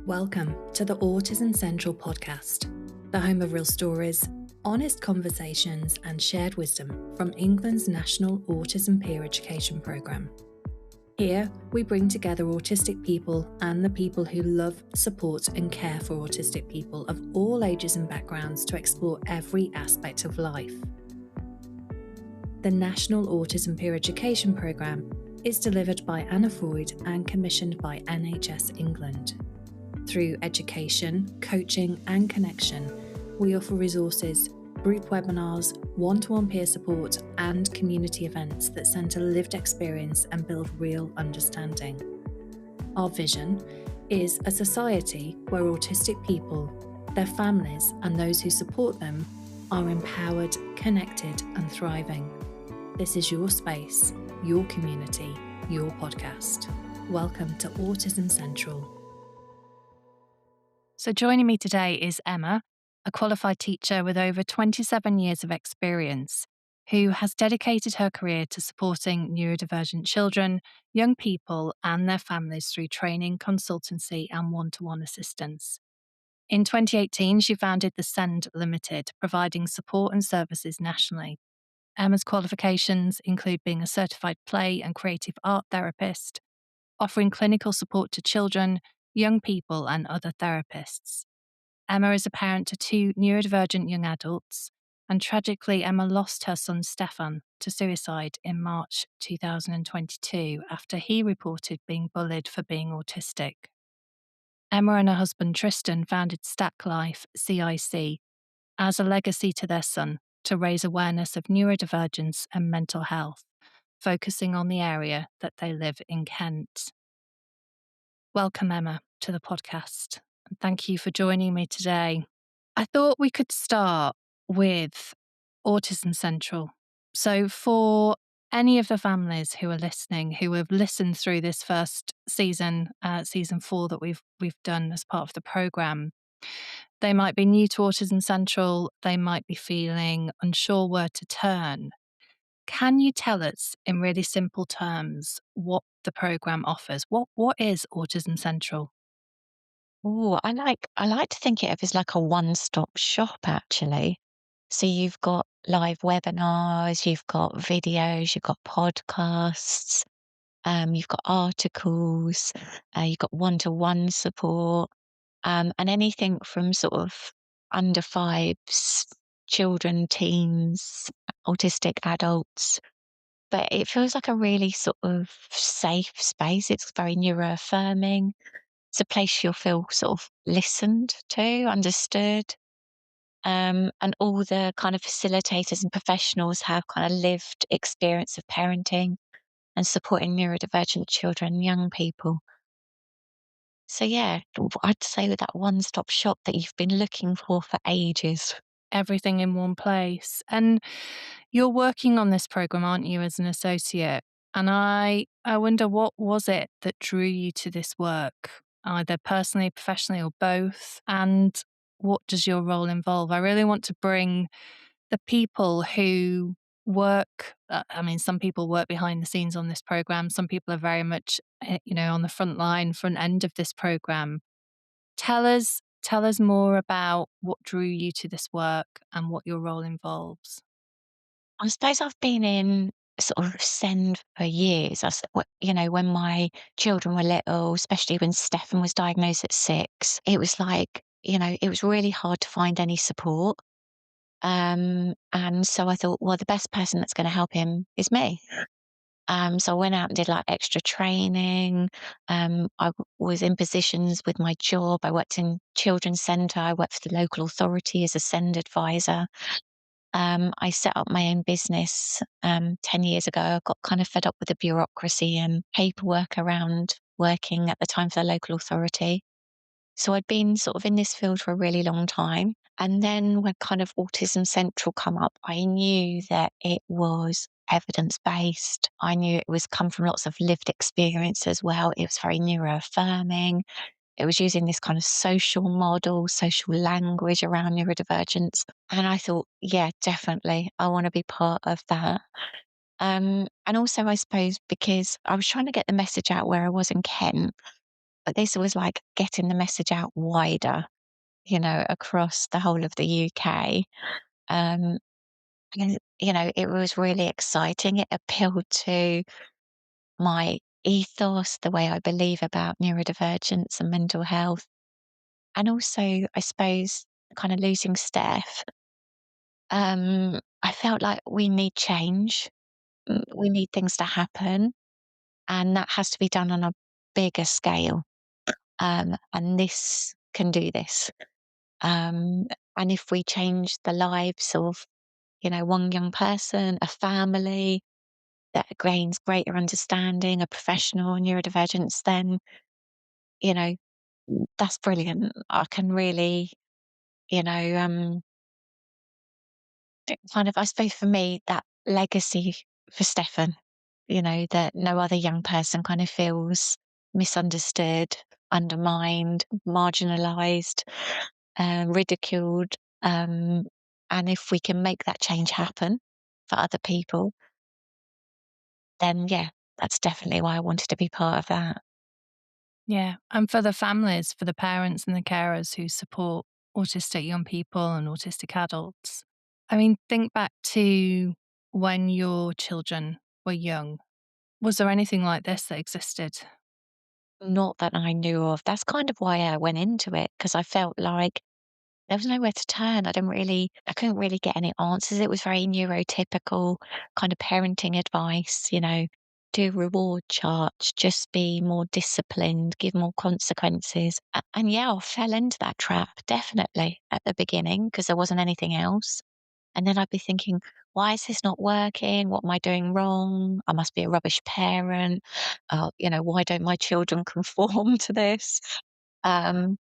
Welcome to the Autism Central Podcast, the home of real stories, honest conversations, and shared wisdom from England's National Autism Peer Education Programme. Here, we bring together autistic people and the people who love, support, and care for autistic people of all ages and backgrounds to explore every aspect of life. The National Autism Peer Education Programme is delivered by Anna Freud and commissioned by NHS England. Through education, coaching, and connection, we offer resources, group webinars, one-to-one peer support, and community events that centre lived experience and build real understanding. Our vision is a society where autistic people, their families, and those who support them are empowered, connected, and thriving. This is your space, your community, your podcast. Welcome to Autism Central. So joining me today is Emma, a qualified teacher with over 27 years of experience, who has dedicated her career to supporting neurodivergent children, young people and their families through training, consultancy and one-to-one assistance. In 2018, she founded the Send Limited, providing support and services nationally. Emma's qualifications include being a certified play and creative art therapist, offering clinical support to children, young people and other therapists. Emma is a parent to two neurodivergent young adults, and tragically Emma lost her son Stefan to suicide in March 2022 after he reported being bullied for being autistic. Emma and her husband Tristan founded Stack Life CIC as a legacy to their son to raise awareness of neurodivergence and mental health, focusing on the area that they live in Kent. Welcome, Emma, to the podcast. And thank you for joining me today. I thought we could start with Autism Central. So for any of the families who are listening, who have listened through this first season, season 4 that we've done as part of the programme, they might be new to Autism Central, they might be feeling unsure where to turn. Can you tell us in really simple terms what the programme offers? What is Autism Central? Oh, I like to think of it as like a one-stop shop, actually. So you've got live webinars, you've got videos, you've got podcasts, you've got articles, you've got one-to-one support, and anything from sort of under fives, children, teens, autistic adults. But it feels like a really sort of safe space. It's very neuroaffirming. It's a place you'll feel sort of listened to, understood. And all the kind of facilitators and professionals have kind of lived experience of parenting and supporting neurodivergent children and young people. So yeah, I'd say with that one-stop shop that you've been looking for ages. Everything in one place. And you're working on this programme, aren't you, as an associate? And I wonder, what was it that drew you to this work, either personally, professionally, or both? And what does your role involve? I really want to bring the people who work, some people work behind the scenes on this programme. Some people are very much, on the front end of this programme. Tell us more about what drew you to this work and what your role involves. I suppose I've been in sort of send for years. When my children were little, especially when Stefan was diagnosed at 6, it was like, it was really hard to find any support. And so I thought, well, the best person that's going to help him is me. So I went out and did like extra training. Was in positions with my job. I worked in children's centre. I worked for the local authority as a SEND advisor. I set up my own business 10 years ago. I got kind of fed up with the bureaucracy and paperwork around working at the time for the local authority. So I'd been sort of in this field for a really long time. And then when kind of Autism Central come up, I knew that it was evidence-based. I knew it was come from lots of lived experience as well. It was very neuroaffirming. It was using this kind of social model, social language around neurodivergence. And I thought, yeah, definitely, I want to be part of that. And also, I suppose, because I was trying to get the message out where I was in Kent, but this was like getting the message out wider, across the whole of the UK. Um, and, it was really exciting. It appealed to my ethos, the way I believe about neurodivergence and mental health. And also, I suppose, kind of losing Steph, I felt like we need change. We need things to happen, and that has to be done on a bigger scale. And this can do this. Um, and if we change the lives of, one young person, a family that gains greater understanding, a professional in neurodivergence, then, you know, that's brilliant. I can really, you know, kind of, I suppose for me, that legacy for Stefan, that no other young person kind of feels misunderstood, undermined, marginalized, ridiculed. Um, and if we can make that change happen for other people, then yeah, that's definitely why I wanted to be part of that. Yeah. And for the families, for the parents and the carers who support autistic young people and autistic adults. I mean, think back to when your children were young. Was there anything like this that existed? Not that I knew of. That's kind of why I went into it, because I felt like there was nowhere to turn. I couldn't really get any answers. It was very neurotypical kind of parenting advice, do reward charts, just be more disciplined, give more consequences. And yeah, I fell into that trap definitely at the beginning because there wasn't anything else. And then I'd be thinking, why is this not working? What am I doing wrong? I must be a rubbish parent. Why don't my children conform to this? Um,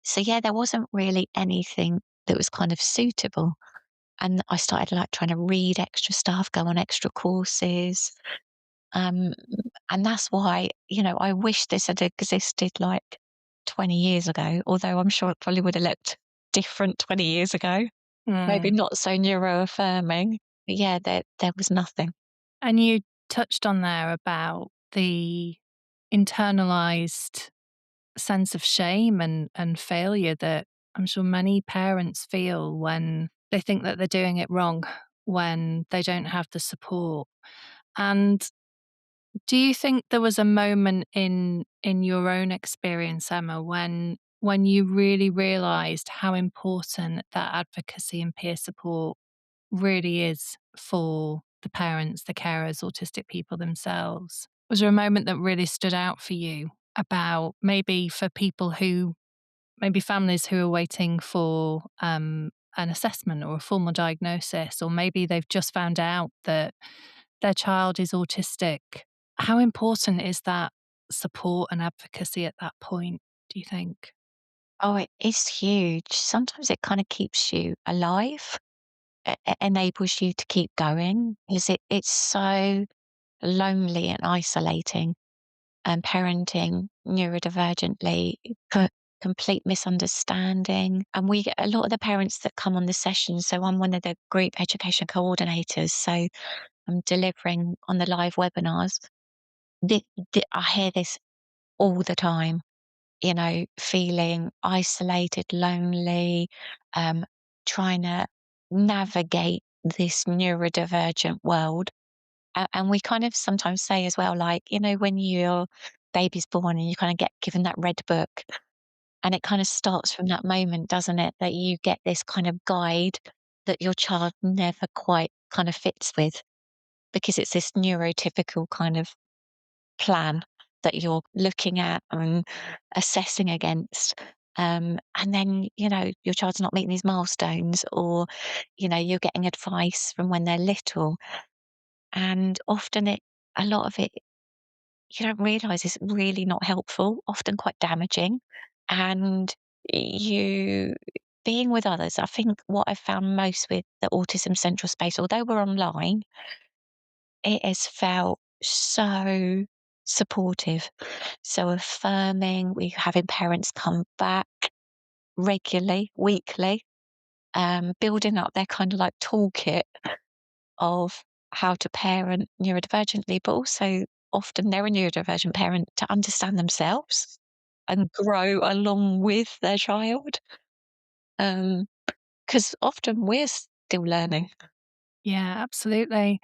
so yeah, there wasn't really anything that was kind of suitable. And I started like trying to read extra stuff, go on extra courses. Um, and that's why, I wish this had existed like 20 years ago, although I'm sure it probably would have looked different 20 years ago. Maybe Mm. not so neuro-affirming. But yeah, there was nothing. And you touched on there about the internalized sense of shame and failure that I'm sure many parents feel when they think that they're doing it wrong, when they don't have the support. And do you think there was a moment in your own experience, Emma, when you really realized how important that advocacy and peer support really is for the parents, the carers, autistic people themselves? Was there a moment that really stood out for you about maybe for people who, maybe families who are waiting for an assessment or a formal diagnosis, or maybe they've just found out that their child is autistic? How important is that support and advocacy at that point, do you think? Oh, it is huge. Sometimes it kind of keeps you alive. It enables you to keep going because it's so lonely and isolating, and parenting neurodivergently, co complete misunderstanding. And we get a lot of the parents that come on the sessions, so I'm one of the group education coordinators, so I'm delivering on the live webinars. The I hear this all the time, feeling isolated, lonely, um, trying to navigate this neurodivergent world. And we kind of sometimes say as well, like, when your baby's born and you kind of get given that red book, and it kind of starts from that moment, doesn't it? That you get this kind of guide that your child never quite kind of fits with because it's this neurotypical kind of plan that you're looking at and assessing against. And then, your child's not meeting these milestones, or, you're getting advice from when they're little. And often a lot of it, you don't realize is really not helpful, often quite damaging. And you being with others, I think what I've found most with the Autism Central space, although we're online, it has felt so supportive, so affirming. We're having parents come back regularly, weekly, building up their kind of like toolkit of how to parent neurodivergently, but also often they're a neurodivergent parent to understand themselves. and grow along with their child. Because often we're still learning. Yeah, absolutely.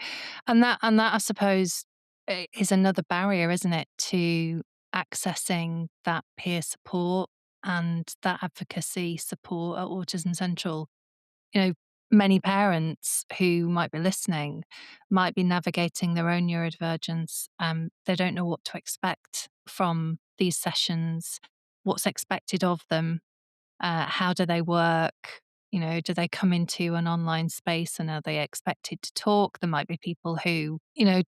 And that I suppose is another barrier, isn't it, to accessing that peer support and that advocacy support at Autism Central. You know, many parents who might be listening might be navigating their own neurodivergence. They don't know what to expect from these sessions, what's expected of them, how do they work? Do they come into an online space and are they expected to talk? There might be people who,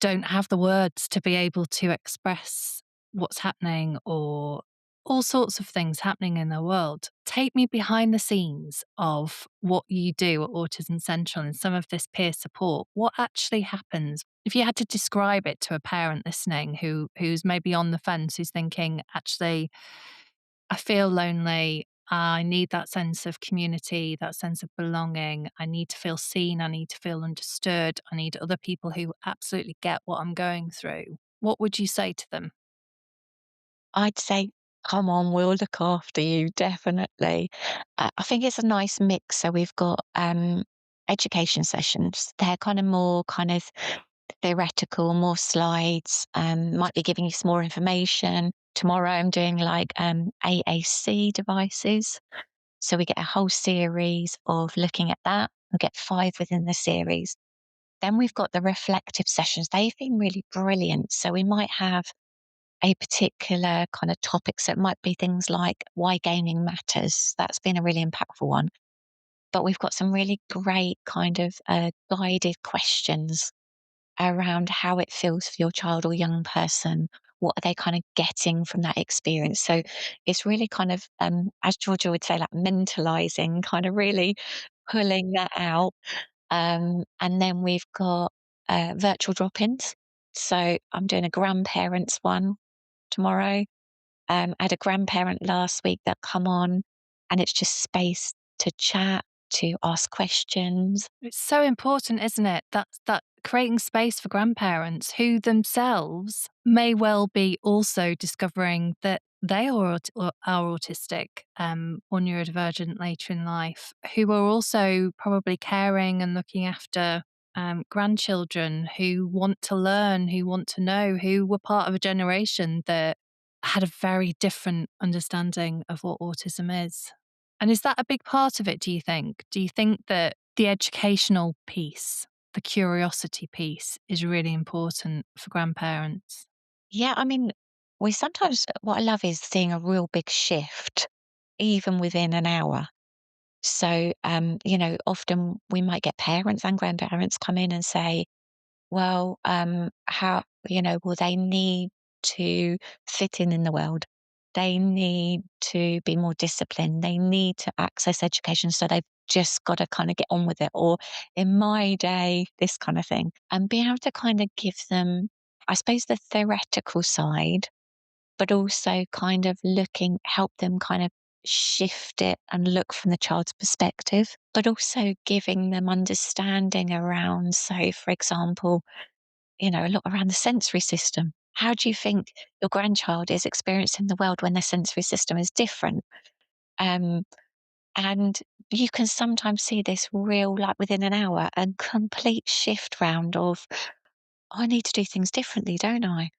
don't have the words to be able to express what's happening or all sorts of things happening in their world. Take me behind the scenes of what you do at Autism Central and some of this peer support. What actually happens? If you had to describe it to a parent listening who's maybe on the fence, who's thinking, actually, I feel lonely. I need that sense of community, that sense of belonging. I need to feel seen. I need to feel understood. I need other people who absolutely get what I'm going through. What would you say to them? I'd say, "Come on, we'll look after you, definitely." I think it's a nice mix. So we've got, education sessions. They're kind of more kind of theoretical, more slides, might be giving you some more information. Tomorrow I'm doing like, AAC devices. So we get a whole series of looking at that. We get 5 within the series. Then we've got the reflective sessions. They've been really brilliant. So we might have a particular kind of topic. So it might be things like why gaming matters. That's been a really impactful one. But we've got some really great kind of guided questions around how it feels for your child or young person. What are they kind of getting from that experience? So it's really kind of, as Georgia would say, like mentalizing, kind of really pulling that out. And then we've got virtual drop ins. So I'm doing a grandparents one tomorrow. I had a grandparent last week that come on, and it's just space to chat, to ask questions. It's so important, isn't it? That creating space for grandparents who themselves may well be also discovering that they are autistic or neurodivergent later in life, who are also probably caring and looking after grandchildren who want to learn, who want to know, who were part of a generation that had a very different understanding of what autism is. And is that a big part of it, do you think? Do you think that the educational piece, the curiosity piece, is really important for grandparents? Yeah, I mean, we sometimes, what I love is seeing a real big shift even within an hour. So, often we might get parents and grandparents come in and say, well, well, they need to fit in the world. They need to be more disciplined. They need to access education. So they've just got to kind of get on with it. Or in my day, this kind of thing. And be able to kind of give them, I suppose, the theoretical side, but also kind of help them kind of shift it and look from the child's perspective, but also giving them understanding around, so for example, a lot around the sensory system. How do you think your grandchild is experiencing the world when their sensory system is different? Um, and you can sometimes see this real, like within an hour, a complete shift round of, I need to do things differently, don't I?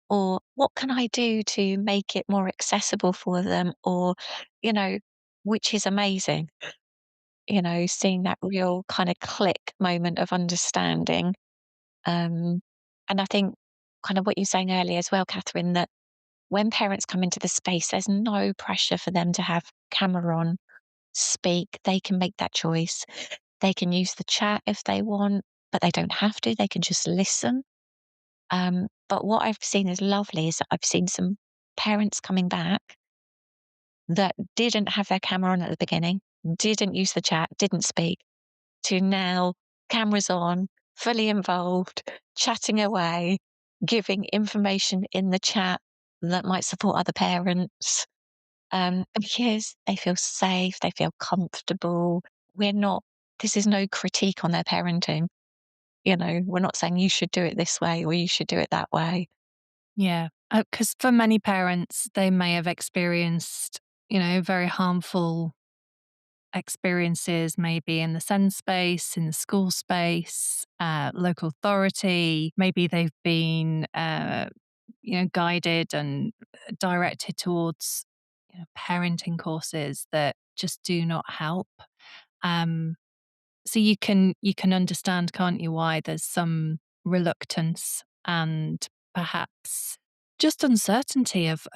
Or what can I do to make it more accessible for them? Or, you know, which is amazing, seeing that real kind of click moment of understanding. Um, and I think kind of what you were saying earlier as well, Catherine, that when parents come into the space, there's no pressure for them to have camera on, speak. They can make that choice. They can use the chat if they want, but they don't have to. They can just listen. But what I've seen is lovely is that I've seen some parents coming back that didn't have their camera on at the beginning, didn't use the chat, didn't speak, to now cameras on, fully involved, chatting away, giving information in the chat that might support other parents, because they feel safe, they feel comfortable. We're not, this is no critique on their parenting. We're not saying you should do it this way or you should do it that way. Yeah. Because for many parents, they may have experienced, very harmful experiences, maybe in the SEND space, in the school space, local authority. Maybe they've been, guided and directed towards, parenting courses that just do not help. Um, so you can understand, can't you, why there's some reluctance and perhaps just uncertainty of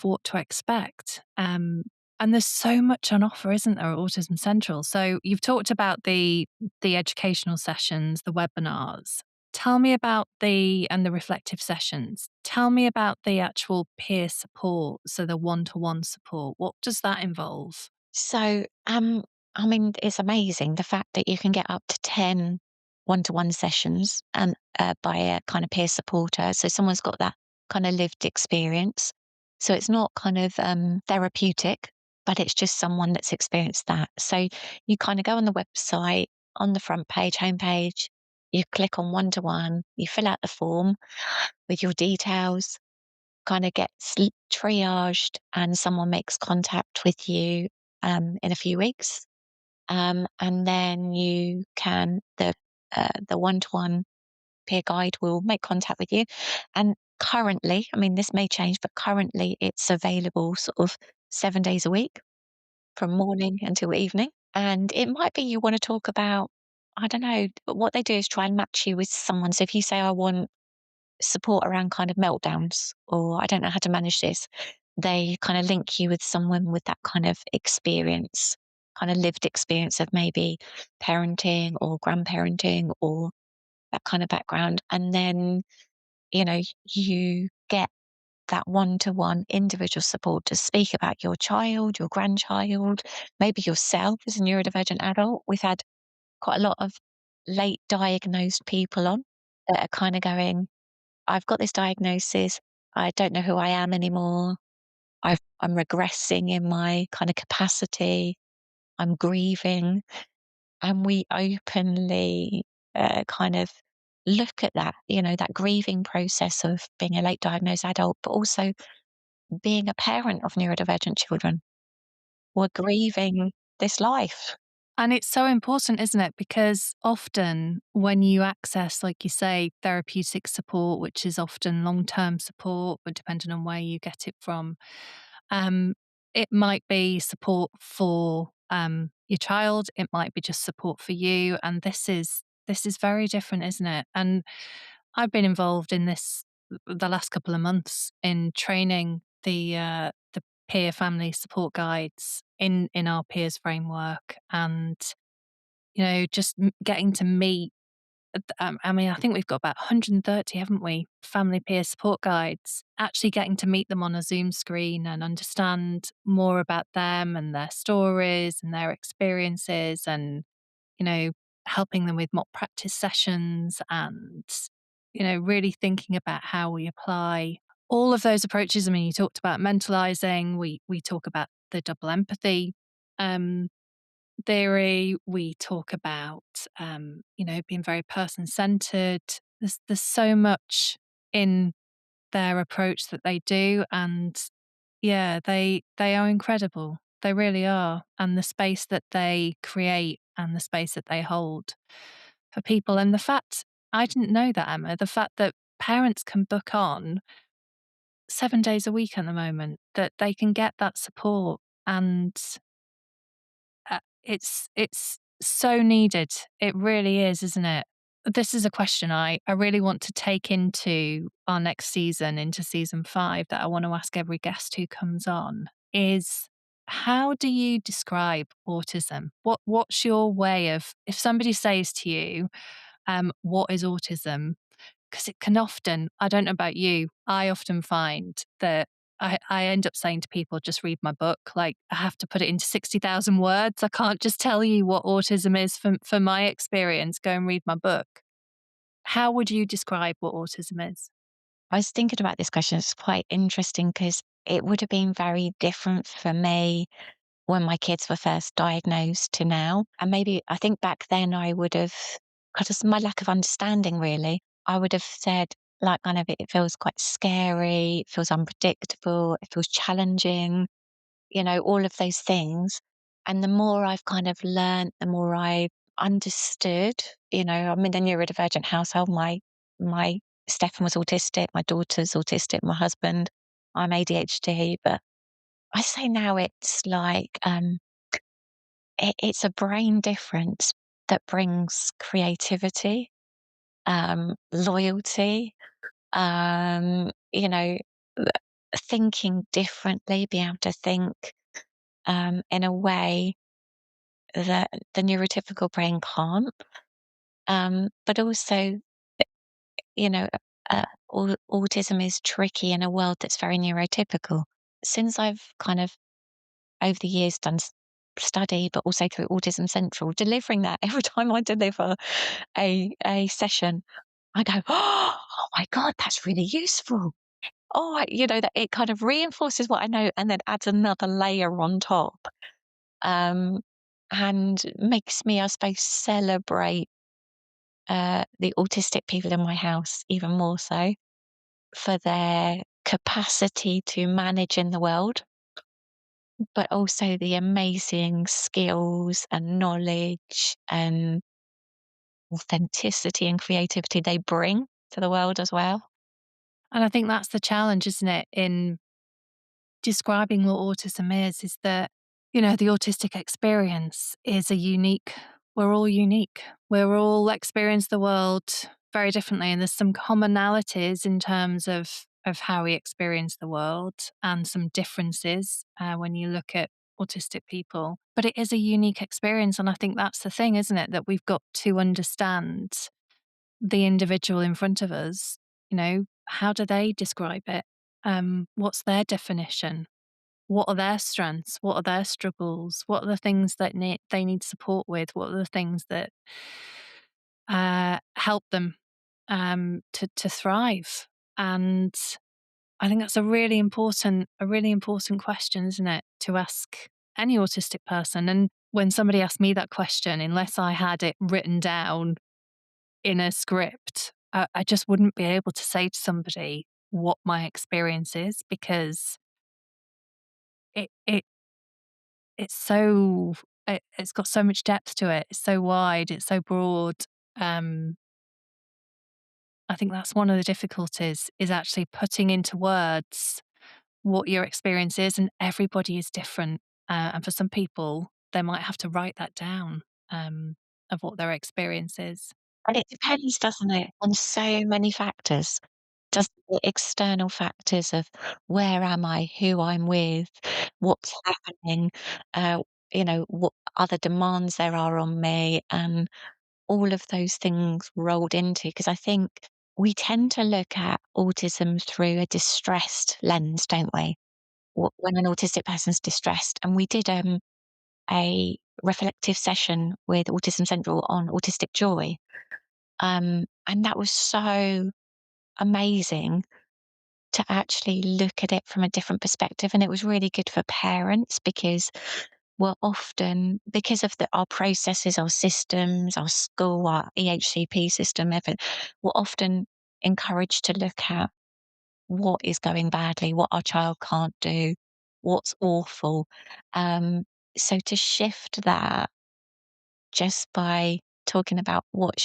what to expect. And there's so much on offer, isn't there, at Autism Central? So you've talked about the educational sessions, the webinars. Tell me about the reflective sessions. Tell me about the actual peer support, so the one-to-one support. What does that involve? So, I mean, it's amazing the fact that you can get up to 10 one-to-one sessions and by a kind of peer supporter. So someone's got that kind of lived experience. So it's not kind of therapeutic, but it's just someone that's experienced that. So you kind of go on the website, on the front page, homepage, you click on one-to-one, you fill out the form with your details, kind of gets triaged, and someone makes contact with you in a few weeks. And then you can the one-to-one peer guide will make contact with you. And currently, I mean, this may change, but currently it's available sort of 7 days a week from morning until evening. And it might be you want to talk about, I don't know, but what they do is try and match you with someone. So if you say, I want support around kind of meltdowns, or I don't know how to manage this, they kind of link you with someone with that kind of experience, kind of lived experience of maybe parenting or grandparenting or that kind of background. And then, you get that one-to-one individual support to speak about your child, your grandchild, maybe yourself as a neurodivergent adult. We've had quite a lot of late diagnosed people on that are kind of going, I've got this diagnosis. I don't know who I am anymore. I'm regressing in my kind of capacity. I'm grieving. And we openly kind of look at that, that grieving process of being a late diagnosed adult, but also being a parent of neurodivergent children. We're grieving this life. And it's so important, isn't it? Because often when you access, like you say, therapeutic support, which is often long term support, but depending on where you get it from, um, it might be support for your child, it might be just support for you. And this is very different, isn't it? And I've been involved in this the last couple of months in training the peer family support guides in our peers framework, and just getting to meet. I mean, I think we've got about 130, haven't we? Family peer support guides. Actually, getting to meet them on a Zoom screen and understand more about them and their stories and their experiences, and you know, helping them with mock practice sessions, and really thinking about how we apply all of those approaches. I mean, you talked about mentalizing. We talk about the double empathy um, theory. We talk about being very person centered. There's so much in their approach that they do, and yeah, they are incredible. They really are. And the space that they create and the space that they hold for people. And the fact, I didn't know that, Emma, the fact that parents can book on 7 days a week at the moment, that they can get that support. And it's so needed. It really is, isn't it? This is a question I really want to take into our next season, into season 5, that I want to ask every guest who comes on is, how do you describe autism? What's your way of, if somebody says to you, what is autism? Because it can often, I don't know about you, I often find that I end up saying to people, just read my book. Like, I have to put it into 60,000 words. I can't just tell you what autism is from my experience. Go and read my book. How would you describe what autism is? I was thinking about this question. It's quite interesting because it would have been very different for me when my kids were first diagnosed to now. And maybe I think back then I would have, because of my lack of understanding, really, I would have said like kind of it feels quite scary, it feels unpredictable, it feels challenging, all of those things. And the more I've kind of learned, the more I understood, I'm in a neurodivergent household. My Stefan was autistic, my daughter's autistic, my husband, I'm ADHD, but I say now it's like it's a brain difference that brings creativity, loyalty, th- thinking differently, be able to think in a way that the neurotypical brain can't. But also, you know, autism is tricky in a world that's very neurotypical. Since I've kind of over the years done study, but also through Autism Central, delivering that every time I deliver a session, I go, oh my God, that's really useful. That it kind of reinforces what I know and then adds another layer on top. Um, and makes me, I suppose, celebrate the autistic people in my house even more so for their capacity to manage in the world, but also the amazing skills and knowledge and authenticity and creativity they bring to the world as well. And I think that's the challenge, isn't it, in describing what autism is that, the autistic experience is we're all unique. We're all experience the world very differently. And there's some commonalities in terms of how we experience the world and some differences when you look at autistic people. But it is a unique experience. And I think that's the thing, isn't it? That we've got to understand the individual in front of us. How do they describe it? What's their definition? What are their strengths? What are their struggles? What are the things that they need support with? What are the things that help them to thrive? And I think that's a really important question, isn't it, to ask any autistic person? And when somebody asked me that question, unless I had it written down in a script, I just wouldn't be able to say to somebody what my experience is because it it's so it's got so much depth to it. It's so wide, it's so broad. Um, I think that's one of the difficulties is actually putting into words what your experience is, and everybody is different. And for some people, they might have to write that down of what their experience is. And it depends, doesn't it, on so many factors. Does the external factors of where am I, who I'm with, what's happening, uh, what other demands there are on me, and all of those things rolled into, because I think we tend to look at autism through a distressed lens, don't we? When an autistic person's distressed, and we did a reflective session with Autism Central on autistic joy, and that was so amazing to actually look at it from a different perspective. And it was really good for parents because we're often, because of our processes, our systems, our school, our EHCP system, everything, we're often encouraged to look at what is going badly, what our child can't do, what's awful. Um, so to shift that just by talking about what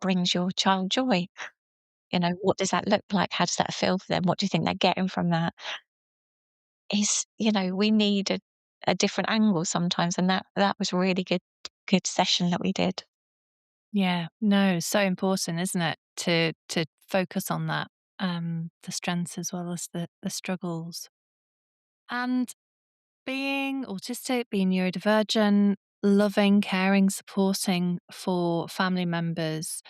brings your child joy. What does that look like? How does that feel for them? What do you think they're getting from that? We need a different angle sometimes, and that was a really good session that we did. Yeah, no, so important, isn't it, to focus on that, the strengths as well as the struggles. And being autistic, being neurodivergent, loving, caring, supporting for family members,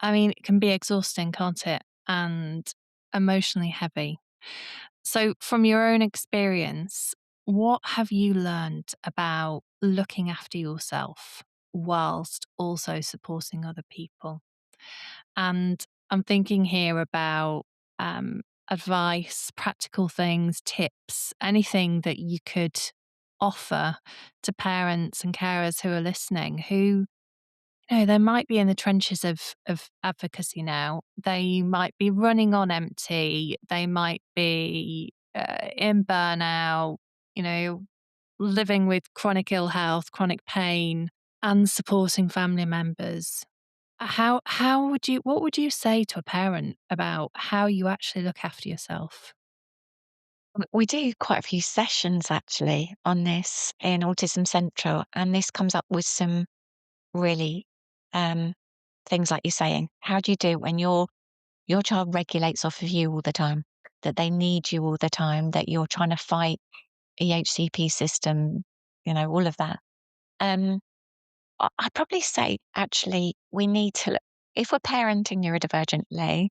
I mean, it can be exhausting, can't it? And emotionally heavy. So, from your own experience, what have you learned about looking after yourself whilst also supporting other people? And I'm thinking here about advice, practical things, tips, anything that you could offer to parents and carers who are listening, who They might be in the trenches of advocacy now. They might be running on empty. They might be in burnout, you know, living with chronic ill health, chronic pain, and supporting family members. What would you say to a parent about how you actually look after yourself? We do quite a few sessions actually on this in Autism Central, and this comes up with some really um, things like you're saying. How do you do it when your child regulates off of you all the time, that they need you all the time, that you're trying to fight EHCP system, all of that. Um, I'd probably say actually we need to, if we're parenting neurodivergently,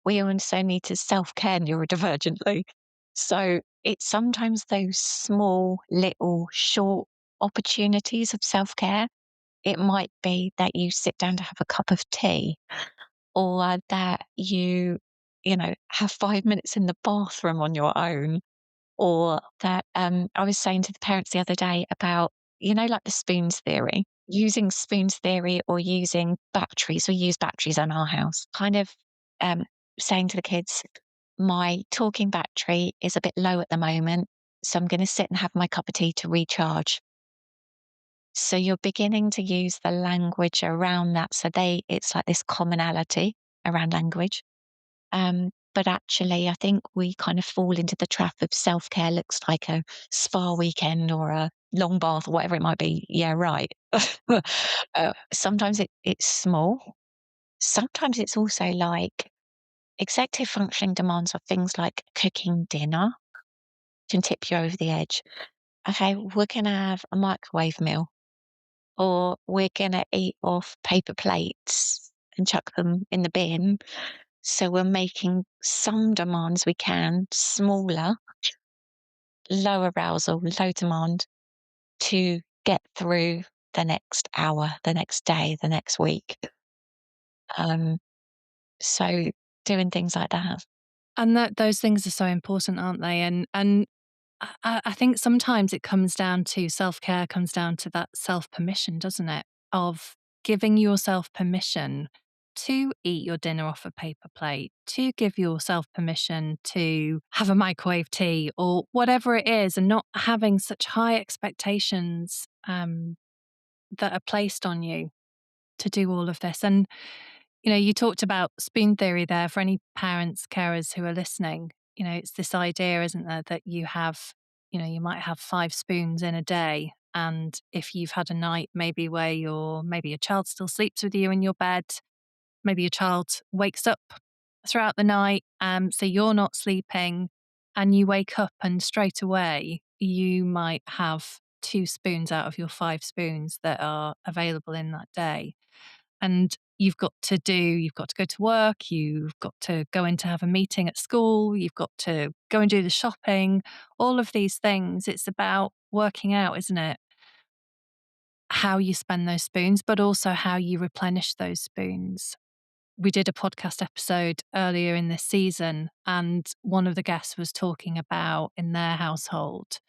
we also need to self-care neurodivergently. So it's sometimes those small, little, short opportunities of self-care. It might be that you sit down to have a cup of tea, or that you have 5 minutes in the bathroom on your own, or that I was saying to the parents the other day about, like the spoons theory, using spoons theory or using batteries. We use batteries in our house. Kind of um, saying to the kids, my talking battery is a bit low at the moment, so I'm going to sit and have my cup of tea to recharge. So you're beginning to use the language around that. So it's like this commonality around language. But actually, I think we kind of fall into the trap of self care looks like a spa weekend or a long bath or whatever it might be. Yeah, right. Sometimes it's small. Sometimes it's also like executive functioning demands of things like cooking dinner can tip you over the edge. Okay, we're going to have a microwave meal, or we're going to eat off paper plates and chuck them in the bin. So we're making some demands we can smaller, low arousal, low demand to get through the next hour, the next day, the next week. Um, so doing things like that. And that those things are so important, aren't they? And I think sometimes it comes down to self-care, comes down to that self-permission, doesn't it? Of giving yourself permission to eat your dinner off a paper plate, to give yourself permission to have a microwave tea or whatever it is, and not having such high expectations that are placed on you to do all of this. And you talked about spoon theory there for any parents, carers who are listening. It's this idea, isn't there, that you might have 5 spoons in a day. And if you've had a night maybe where maybe your child still sleeps with you in your bed, maybe your child wakes up throughout the night, so you're not sleeping, and you wake up and straight away you might have 2 spoons out of your 5 spoons that are available in that day. And you've got to go to work, you've got to go in to have a meeting at school, you've got to go and do the shopping, all of these things. It's about working out, isn't it? How you spend those spoons, but also how you replenish those spoons. We did a podcast episode earlier in this season, and one of the guests was talking about in their household,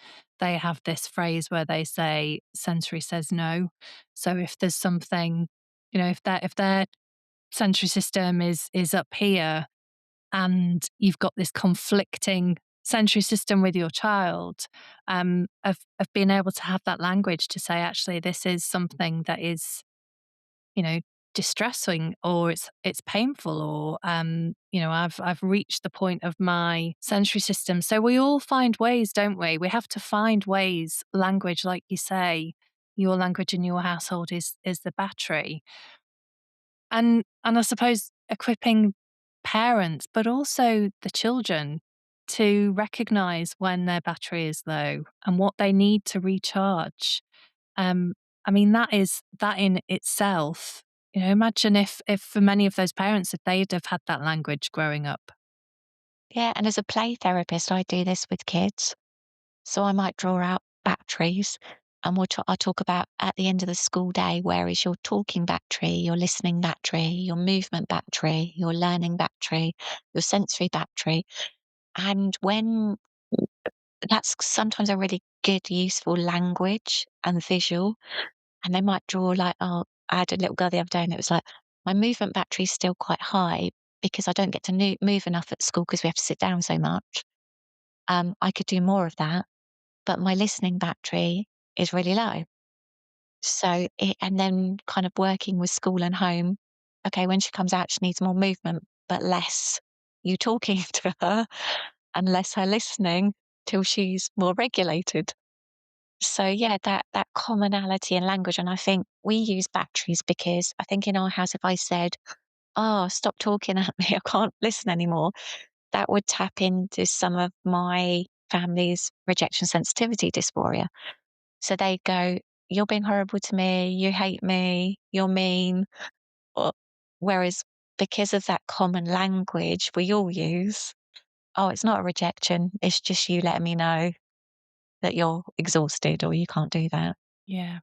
they have this phrase where they say sensory says no. So if there's something, if their sensory system is up here and you've got this conflicting sensory system with your child, of being able to have that language to say, actually, this is something that is, you know, distressing, or it's painful, or I've reached the point of my sensory system. So we all find ways, don't we? We have to find ways, language, like you say, your language in your household is the battery. And I suppose equipping parents, but also the children, to recognize when their battery is low and what they need to recharge. Um, I mean, that in itself. Imagine if for many of those parents, if they'd have had that language growing up. Yeah. And as a play therapist, I do this with kids. So I might draw out batteries, and I'll talk about at the end of the school day, where is your talking battery, your listening battery, your movement battery, your learning battery, your sensory battery. And when that's sometimes a really good, useful language and visual. And they might draw like, oh, I had a little girl the other day, and it was like, "My movement battery is still quite high because I don't get to move enough at school because we have to sit down so much. I could do more of that, but my listening battery is really low." So and then kind of working with school and home, okay, when she comes out, she needs more movement, but less you talking to her and less her listening till she's more regulated. So yeah, that commonality in language, and I think we use batteries because I think in our house, if I said, "Oh, stop talking at me, I can't listen anymore," that would tap into some of my family's rejection sensitivity dysphoria. So they'd go, "You're being horrible to me, you hate me, you're mean." Or, whereas because of that common language we all use, "Oh, it's not a rejection, it's just you letting me know that you're exhausted or you can't do that." Yeah.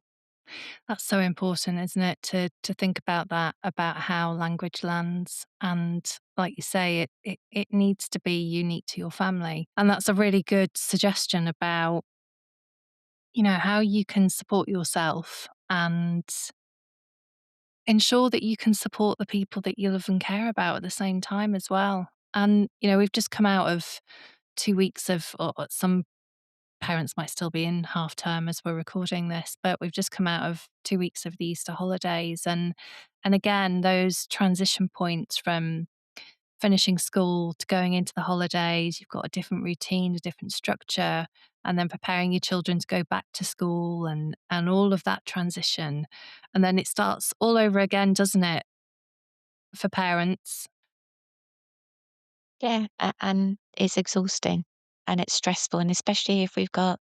That's so important, isn't it? To think about that, about how language lands. And like you say, it needs to be unique to your family. And that's a really good suggestion about, how you can support yourself and ensure that you can support the people that you love and care about at the same time as well. And, we've just come out of 2 weeks of, or some parents might still be in half term as we're recording this, but we've just come out of 2 weeks of the Easter holidays. And again, those transition points from finishing school to going into the holidays, you've got a different routine, a different structure, and then preparing your children to go back to school and all of that transition. And then it starts all over again, doesn't it, for parents? Yeah, and it's exhausting and it's stressful, and especially if we've got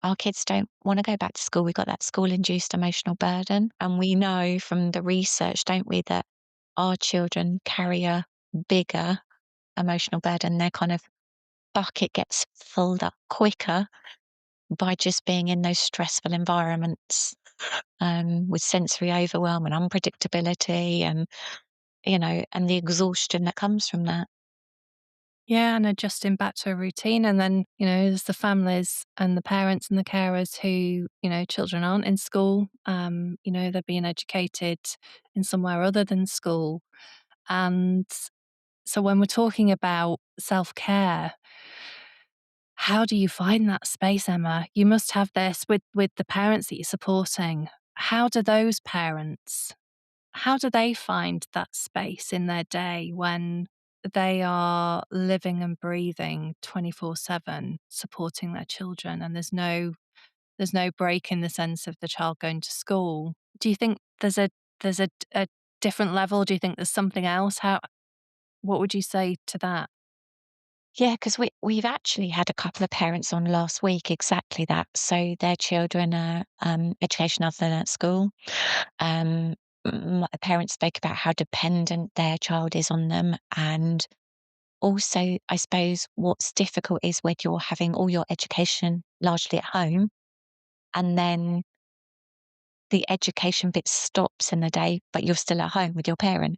our kids don't wanna go back to school, we've got that school-induced emotional burden, and we know from the research, don't we, that our children carry a bigger emotional burden. Their kind of bucket gets filled up quicker by just being in those stressful environments, with sensory overwhelm and unpredictability and, and the exhaustion that comes from that. Yeah, and adjusting back to a routine. And then, there's the families and the parents and the carers who, children aren't in school. They're being educated in somewhere other than school. And so when we're talking about self care, how do you find that space, Emma? You must have this with the parents that you're supporting. How do those parents how do they find that space in their day when they are living and breathing 24/7, supporting their children, and there's no break in the sense of the child going to school? Do you think there's a different level? Do you think there's something else? What would you say to that? Yeah, because we've actually had a couple of parents on last week, exactly that. So their children are, education other than at school. My parents spoke about how dependent their child is on them, and also, I suppose what's difficult is when you're having all your education largely at home, and then the education bit stops in the day, but you're still at home with your parent.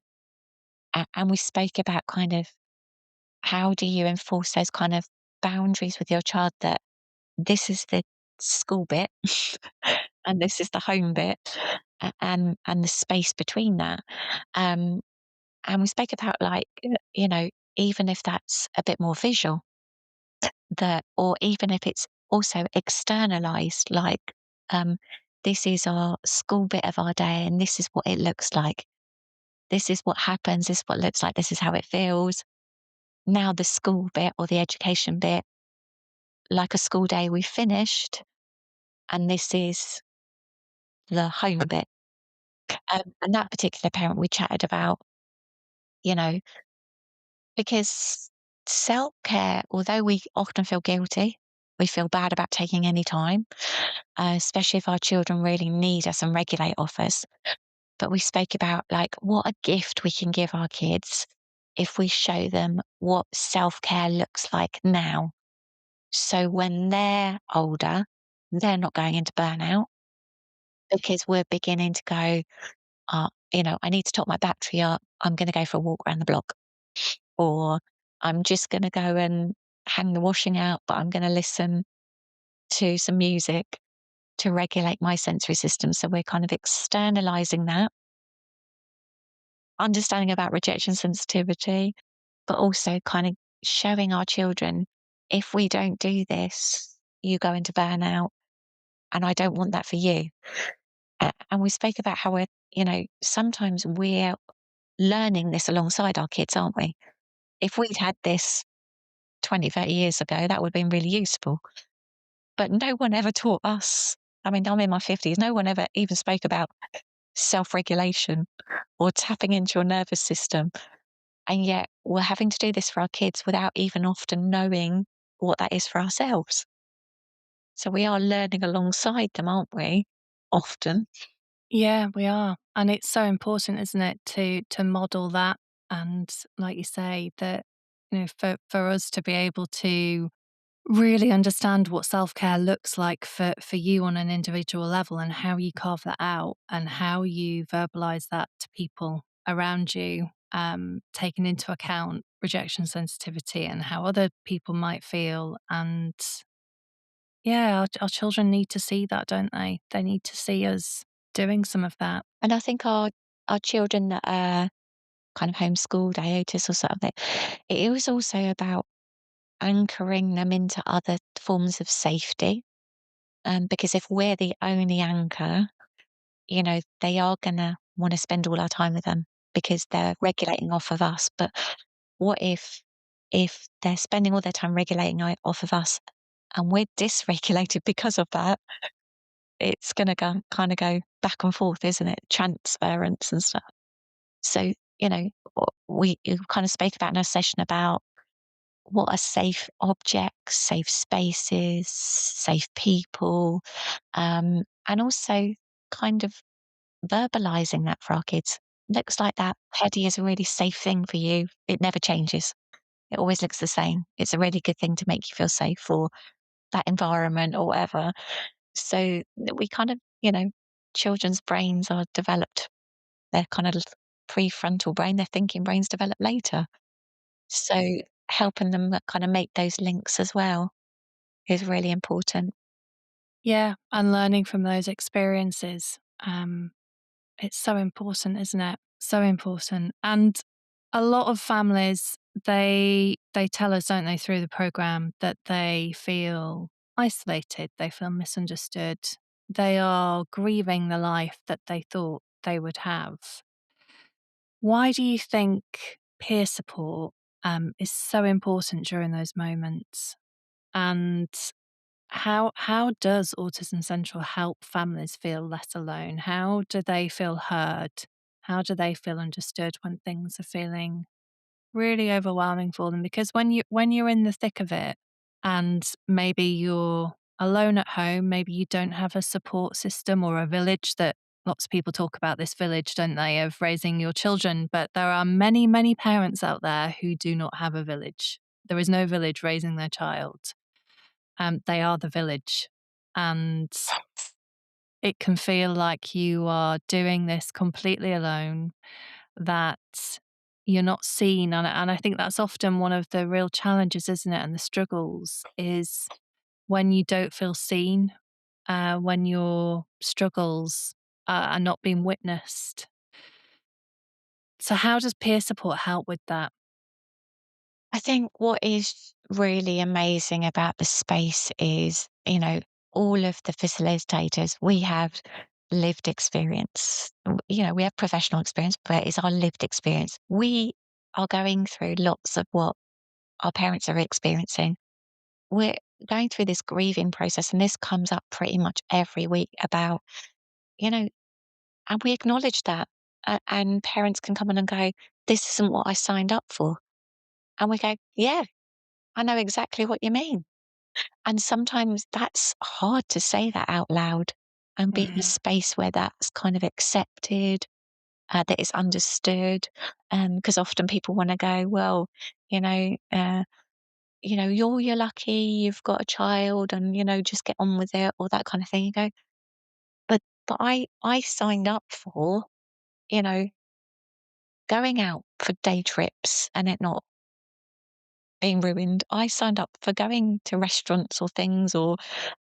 And we spoke about kind of how do you enforce those kind of boundaries with your child, that this is the school bit and this is the home bit, and the space between that. Um, and we spoke about, like, even if that's a bit more visual, that, or even if it's also externalized, like, um, this is our school bit of our day and this is what it looks like. This is what happens, this is what it looks like, this is how it feels. Now the school bit or the education bit, like a school day we finished, and this is the home bit. And that particular parent we chatted about, you know, because self-care, although we often feel guilty, we feel bad about taking any time, especially if our children really need us and regulate off us. But we spoke about, like, what a gift we can give our kids if we show them what self-care looks like now. So when they're older, they're not going into burnout because we're beginning to go, I need to top my battery up. I'm going to go for a walk around the block, or I'm just going to go and hang the washing out, but I'm going to listen to some music to regulate my sensory system. So we're kind of externalizing that. understanding about rejection sensitivity, but also kind of showing our children, if we don't do this, you go into burnout, and I don't want that for you. And we spoke about how sometimes we're learning this alongside our kids, aren't we? If we'd had this 20, 30 years ago, that would have been really useful. But no one ever taught us. I mean, I'm in my 50s. No one ever even spoke about self regulation or tapping into your nervous system. And yet we're having to do this for our kids without even often knowing what that is for ourselves. So we are learning alongside them, aren't we? Often. Yeah, we are. And it's so important, isn't it, to model that, and like you say, that for us to be able to really understand what self-care looks like for you on an individual level, and how you carve that out, and how you verbalize that to people around you, taking into account rejection sensitivity and how other people might feel. And yeah, our children need to see that, don't they? They need to see us doing some of that. And I think our children that are kind of homeschooled, IOTIS or something, it was also about anchoring them into other forms of safety. Because if we're the only anchor, they are gonna wanna spend all our time with them because they're regulating off of us. But what if they're spending all their time regulating off of us and we're dysregulated because of that, it's gonna go back and forth, isn't it? Transference and stuff. So, we kind of spoke about in our session about what are safe objects, safe spaces, safe people, and also kind of verbalizing that for our kids. Looks like that teddy is a really safe thing for you. It never changes. It always looks the same. It's a really good thing to make you feel safe for that environment or whatever. So that we kind of, children's brains are developed. Their kind of prefrontal brain, their thinking brains develop later. So helping them kind of make those links as well is really important. Yeah, and learning from those experiences. It's so important, isn't it? So important. And a lot of families, they tell us, don't they, through the program, that they feel isolated, they feel misunderstood. They are grieving the life that they thought they would have. Why do you think peer support is so important during those moments? And how does Autism Central help families feel less alone? How do they feel heard? How do they feel understood when things are feeling really overwhelming for them? Because when you're in the thick of it, and maybe you're alone at home, maybe you don't have a support system or a village that lots of people talk about, this village, don't they, of raising your children, but there are many, many parents out there who do not have a village. There is no village raising their child. They are the village. And it can feel like you are doing this completely alone, that you're not seen. And I think that's often one of the real challenges, isn't it? And the struggles is when you don't feel seen, when your struggles are not being witnessed. So, how does peer support help with that? I think what is really amazing about the space is, all of the facilitators, we have lived experience. We have professional experience, but it's our lived experience. We are going through lots of what our parents are experiencing. We're going through this grieving process, and this comes up pretty much every week about, you know, and we acknowledge that. And parents can come in and go, "This isn't what I signed up for." And we go, "Yeah, I know exactly what you mean." And sometimes that's hard to say that out loud and be in a Mhm. space where that's kind of accepted, that it's understood. Because often people want to go, well, you know, uh, you're lucky, you've got a child, and just get on with it, or that kind of thing. You go, but I signed up for, you know, going out for day trips and it not being ruined. I signed up for going to restaurants or things, or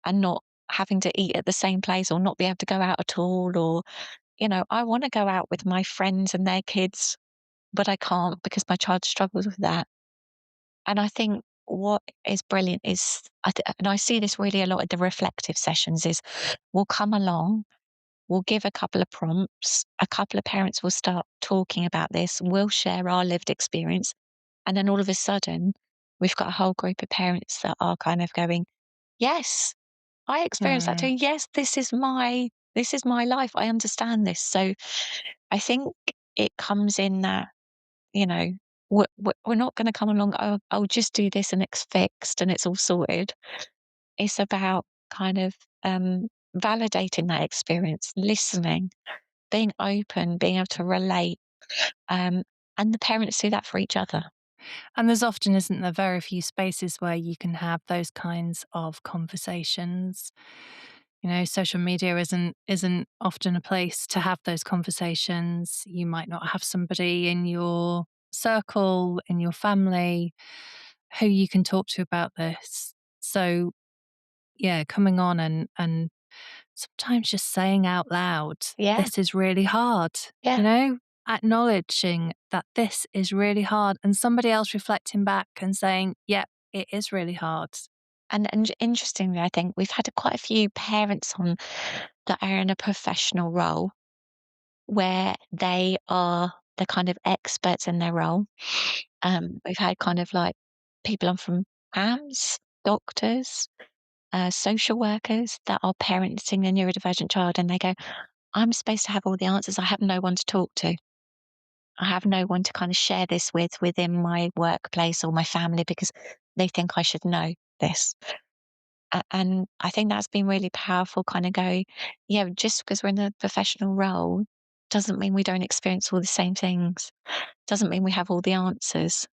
and not having to eat at the same place or not be able to go out at all, or I want to go out with my friends and their kids but I can't because my child struggles with that. And I think what is brilliant is, and I see this really a lot at the reflective sessions, is we'll come along, we'll give a couple of prompts, a couple of parents will start talking about this, we'll share our lived experience, and then all of a sudden, we've got a whole group of parents that are kind of going, yes, I experienced that too. Mm. Yes, this is my life. I understand this. So I think it comes in that, you know, we're not going to come along, oh, I'll just do this and it's fixed and it's all sorted. It's about kind of validating that experience, listening, being open, being able to relate. Um, and the parents do that for each other. And there's often, isn't there, very few spaces where you can have those kinds of conversations. You know, social media isn't often a place to have those conversations. You might not have somebody in your circle, in your family, who you can talk to about this. So yeah, coming on and sometimes just saying out loud, Yeah, this is really hard, you yeah. know, acknowledging that this is really hard and somebody else reflecting back and saying, yep, it is really hard. And interestingly, I think we've had quite a few parents on that are in a professional role where they are the kind of experts in their role. We've had kind of like people on from AMS, doctors, social workers that are parenting a neurodivergent child, and they go, I'm supposed to have all the answers. I have no one to talk to. I have no one to kind of share this with within my workplace or my family because they think I should know this. And I think that's been really powerful, kind of go, yeah, just because we're in a professional role doesn't mean we don't experience all the same things, doesn't mean we have all the answers.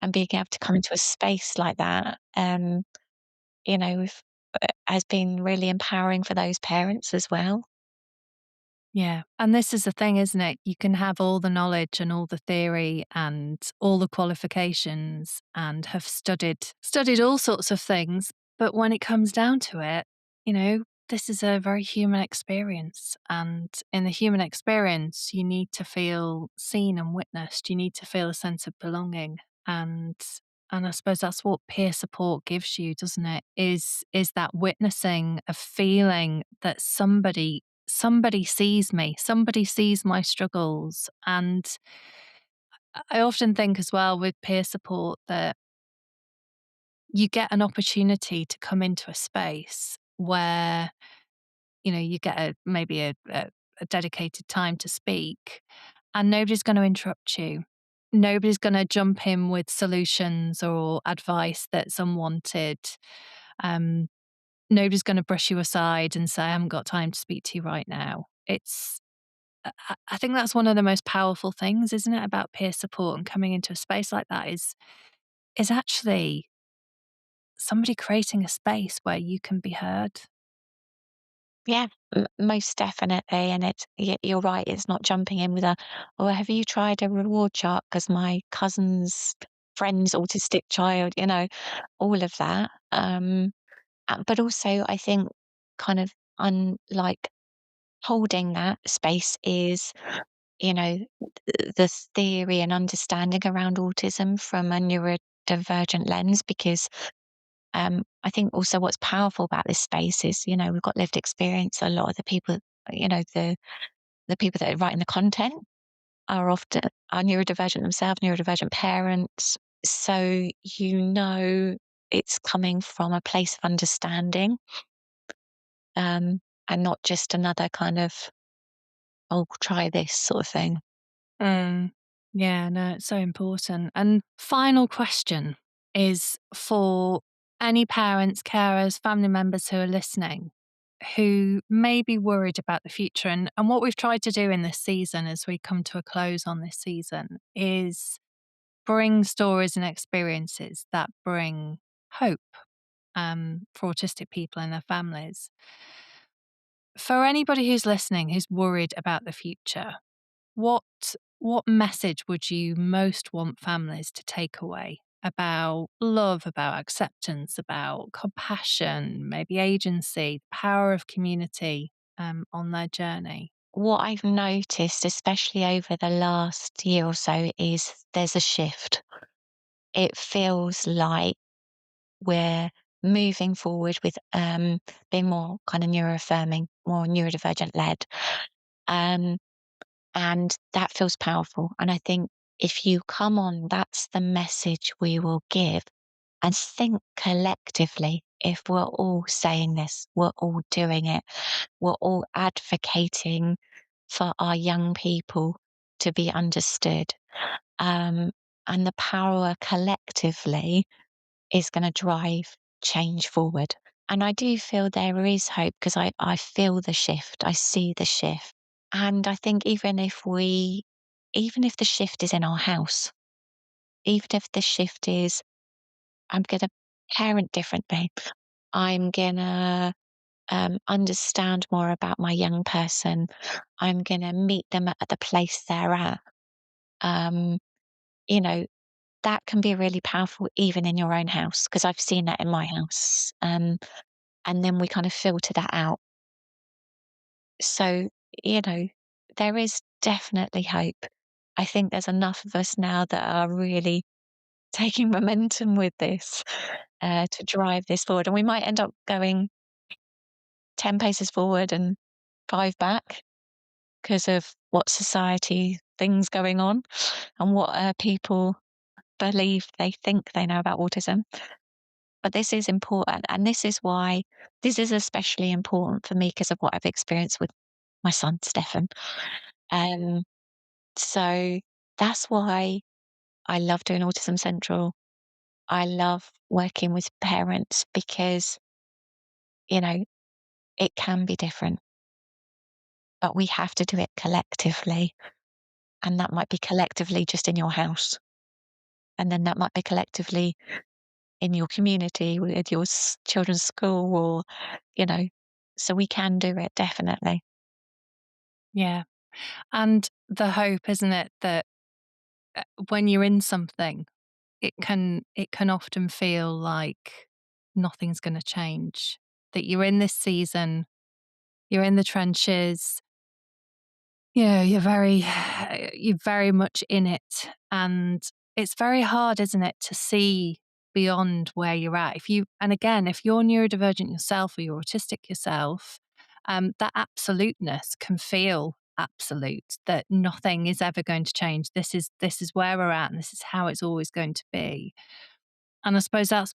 And being able to come into a space like that, you know, has been really empowering for those parents as well. Yeah. And this is the thing, isn't it? You can have all the knowledge and all the theory and all the qualifications and have studied all sorts of things. But when it comes down to it, you know, this is a very human experience. And in the human experience, you need to feel seen and witnessed. You need to feel a sense of belonging. And and I suppose that's what peer support gives you, doesn't it? Is that witnessing, of feeling that somebody sees me, somebody sees my struggles. And I often think as well with peer support that you get an opportunity to come into a space where, you know, you get maybe a dedicated time to speak and nobody's going to interrupt you. Nobody's going to jump in with solutions or advice that's unwanted. Um, Nobody's going to brush you aside and say, I haven't got time to speak to you right now. I think that's one of the most powerful things, isn't it, about peer support and coming into a space like that is actually somebody creating a space where you can be heard. Yeah, most definitely. And you're right. It's not jumping in with a, oh, have you tried a reward chart? Because my cousin's friend's autistic child, all of that. But also, I think kind of unlike holding that space is, the theory and understanding around autism from a neurodivergent lens, because I think also what's powerful about this space is, we've got lived experience. A lot of the people, the people that are writing the content are neurodivergent themselves, neurodivergent parents. So, it's coming from a place of understanding, and not just another kind of, oh, try this sort of thing. Mm. Yeah, no, it's so important. And final question is for any parents, carers, family members who are listening who may be worried about the future. And what we've tried to do in this season as we come to a close on this season is bring stories and experiences that bring hope for autistic people and their families. For anybody who's listening who's worried about the future, what what message would you most want families to take away about love, about acceptance, about compassion, maybe agency, power of community on their journey? what I've noticed, especially over the last year or so, is there's a shift. It feels like we're moving forward with being more kind of neuroaffirming, more neurodivergent led. Um, and that feels powerful. And I think if you come on, that's the message we will give. And think collectively, if we're all saying this, we're all doing it, we're all advocating for our young people to be understood. Um, and the power collectively is going to drive change forward. And I do feel there is hope because I feel the shift, I see the shift. And I think even if the shift is in our house, even if the shift is, I'm going to parent differently, I'm going to understand more about my young person, I'm going to meet them at the place they're at. Um, you know, that can be really powerful even in your own house because I've seen that in my house. And then we kind of filter that out. So, you know, there is definitely hope. I think there's enough of us now that are really taking momentum with this to drive this forward. And we might end up going 10 paces forward and 5 back because of what society things going on and what people believe they think they know about autism. But this is important. And this is why this is especially important for me because of what I've experienced with my son, Stefan. Um, so that's why I love doing Autism Central. I love working with parents because, you know, it can be different, but we have to do it collectively. And that might be collectively just in your house. And then that might be collectively in your community with your children's school or, you know, so we can do it definitely. Yeah. And the hope, isn't it, that when you're in something, it can often feel like nothing's going to change. That you're in this season, you're in the trenches, you're very much in it, and it's very hard, isn't it, to see beyond where you're at. And again, if you're neurodivergent yourself or you're autistic yourself, that absoluteness can feel absolute. That nothing is ever going to change. This is where we're at, and this is how it's always going to be. And I suppose that's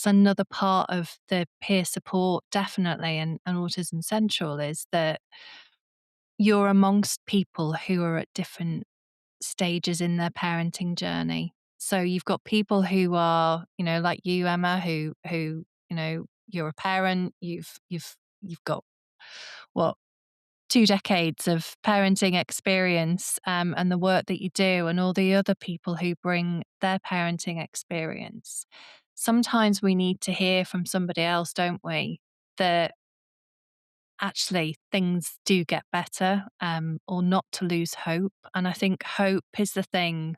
another part of the peer support, definitely, and Autism Central is that you're amongst people who are at different stages in their parenting journey. So you've got people who are, like you, Emma, who, you're a parent, you've got what 2 decades of parenting experience, and the work that you do, and all the other people who bring their parenting experience. Sometimes we need to hear from somebody else, don't we? That actually things do get better, or not to lose hope. And I think hope is the thing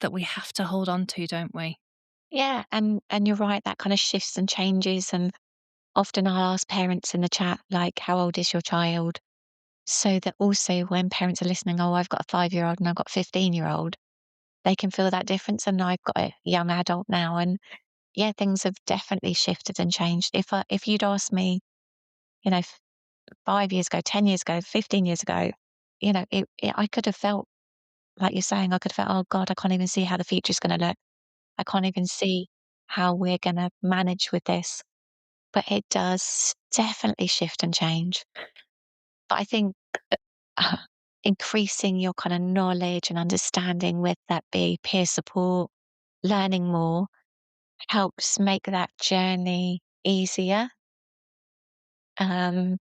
that we have to hold on to, don't we? Yeah, and you're right, that kind of shifts and changes. And often I'll ask parents in the chat, like, how old is your child? So that also when parents are listening, oh, I've got a 5-year-old and I've got a 15-year-old, they can feel that difference. And I've got a young adult now. And yeah, things have definitely shifted and changed. If you'd asked me, you know, 5 years ago, 10 years ago, 15 years ago, I could have felt like you're saying, I could have felt, oh God, I can't even see how the future's going to look. I can't even see how we're going to manage with this. But it does definitely shift and change. But I think uh, increasing your kind of knowledge and understanding, with that be peer support, learning more, helps make that journey easier. Um,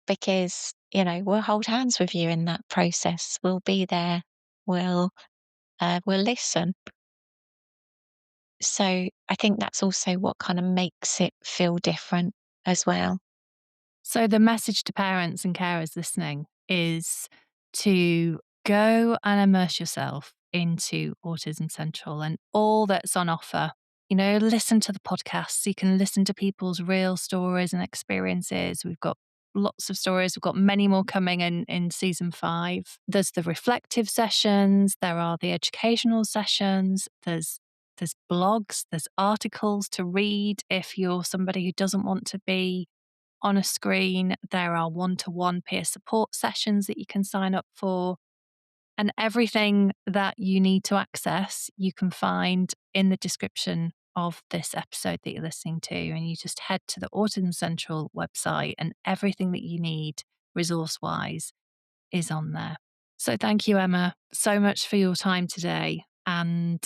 because, we'll hold hands with you in that process. We'll be there. We'll listen. So I think that's also what kind of makes it feel different as well. So the message to parents and carers listening is to go and immerse yourself into Autism Central and all that's on offer. Listen to the podcasts. You can listen to people's real stories and experiences. We've got lots of stories. We've got many more coming in season 5. There's the reflective sessions, there are the educational sessions, there's blogs, there's articles to read if you're somebody who doesn't want to be on a screen. There are one-to-one peer support sessions that you can sign up for. And everything that you need to access, you can find in the description of this episode that you're listening to. And you just head to the Autism Central website, and everything that you need resource-wise is on there. So thank you, Emma, so much for your time today and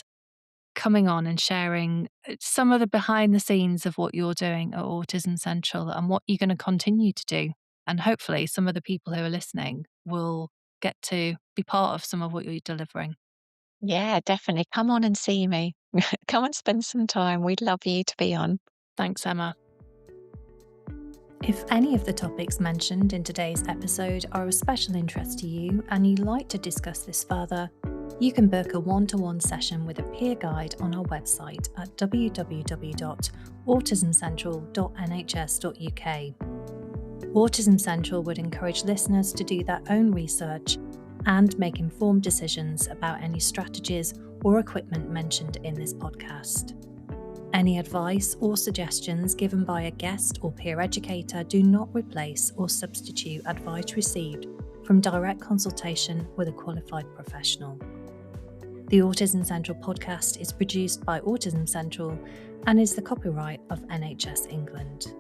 coming on and sharing some of the behind the scenes of what you're doing at Autism Central and what you're going to continue to do. And hopefully some of the people who are listening will get to be part of some of what you're delivering. Yeah, definitely. Come on and see me. Come and spend some time. We'd love you to be on. Thanks, Emma. If any of the topics mentioned in today's episode are of special interest to you and you'd like to discuss this further, you can book a one-to-one session with a peer guide on our website at www.autismcentral.nhs.uk. Autism Central would encourage listeners to do their own research and make informed decisions about any strategies or equipment mentioned in this podcast. Any advice or suggestions given by a guest or peer educator do not replace or substitute advice received from direct consultation with a qualified professional. The Autism Central podcast is produced by Autism Central and is the copyright of NHS England.